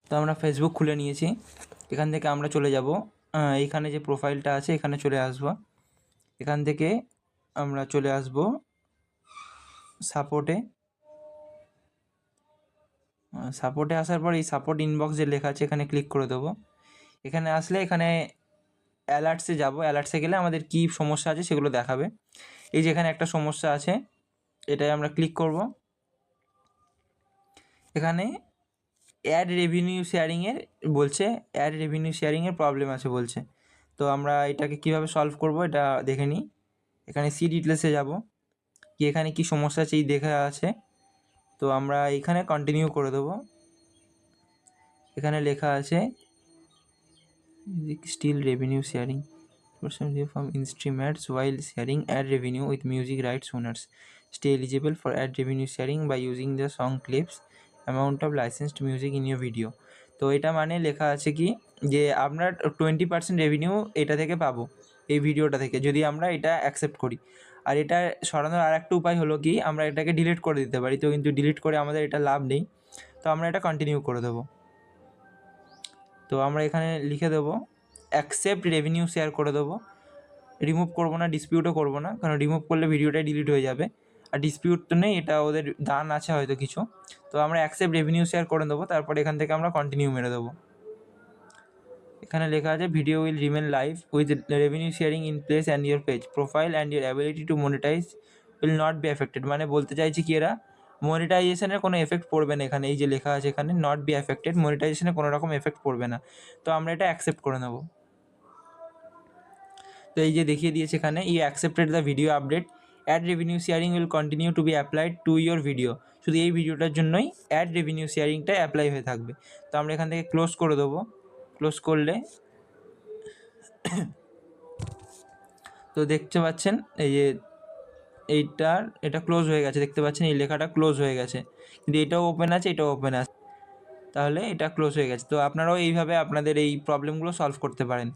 তো আমরা ফেসবুক খুলে নিয়েছি। এখান থেকে আমরা চলে যাব এইখানে যে প্রোফাইলটা আছে এখানে চলে আসব। এখান থেকে আমরা চলে আসব সাপোর্টে। সাপোর্টে আসার পর এই সাপোর্ট ইনবক্স যে লেখা আছে এখানে ক্লিক করে দেবো। এখানে আসলে এখানে অ্যালার্টসে যাব। অ্যালার্টসে গেলে আমাদের কী সমস্যা আছে সেগুলো দেখাবে। এই যে এখানে একটা সমস্যা আছে, এটাই আমরা ক্লিক করব। এখানে অ্যাড রেভিনিউ শেয়ারিংয়ের বলছে, অ্যাড রেভিনিউ শেয়ারিংয়ের প্রবলেম আছে বলছে। তো আমরা এটাকে কীভাবে সলভ করব এটা দেখে নিই। এখানে সি ডিটেলসে যাব, কি এখানে কী সমস্যা আছে এই দেখা আছে। তো আমরা এখানে কন্টিনিউ করে দেবো। এখানে লেখা আছে still revenue sharing from in-stream ads while sharing ad revenue with music rights owners stay eligible for ad revenue sharing by using the song clips amount of licensed music in your video। তো এটা মানে লেখা আছে কি যে আমরা 20% revenue এটা থেকে পাবো, এই ভিডিওটা থেকে, যদি আমরা এটা অ্যাকসেপ্ট করি। আর এটা সরানোর আর একটা উপায় হলো কি আমরা এটাকে ডিলিট করে দিতে পারি। তো কিন্তু ডিলিট করে আমাদের এটা লাভ নেই, তো আমরা এটা কন্টিনিউ করে দেবো। তো আমরা এখানে লিখে দেবো অ্যাকসেপ্ট রেভিনিউ শেয়ার করে দেবো। রিমুভ করবো না, ডিসপিউটও করবো না, কারণ রিমুভ করলে ভিডিওটাই ডিলিট হয়ে যাবে। আর ডিসপিউট তো নেই, এটা ওদের দান আছে হয়তো কিছু। তো আমরা অ্যাকসেপ্ট রেভিনিউ শেয়ার করে দেবো। তারপর এখান থেকে আমরা কন্টিনিউ মেরে দেবো। এখানে লেখা আছে video will remain live with revenue sharing in place and your page profile and your ability to monetize will not be affected. মানে বলতে চাইছি কি এরা মনিটাইজেশনের কোনো এফেক্ট পড়বে না। এখানে এই যে লেখা আছে এখানে নট বি এফেক্টেড, মনিটাইজেশনে কোনো রকম এফেক্ট পড়বে না। তো আমরা এটা অ্যাকসেপ্ট করে নেবো। তো এই যে দেখিয়ে দিয়েছে এখানে you accepted the video update, ad revenue sharing will continue to be applied to your video. শুধু এই ভিডিওটার জন্যই অ্যাড রেভিনিউ শেয়ারিংটা অ্যাপ্লাই হয়ে থাকবে। তো আমরা এখান থেকে ক্লোজ করে দেবো। ক্লোজ করলে তো দেখতে পাচ্ছেন এই যে এটা ক্লোজ হয়ে গেছে, দেখতে পাচ্ছেন এই লেখাটা ক্লোজ হয়ে গেছে, কিন্তু এটাও ওপেন আছে, এটাও ওপেন আছে, তাহলে এটা ক্লোজ হয়ে গেছে। তো আপনারাও এইভাবে আপনাদের এই প্রবলেমগুলো সলভ করতে পারেন।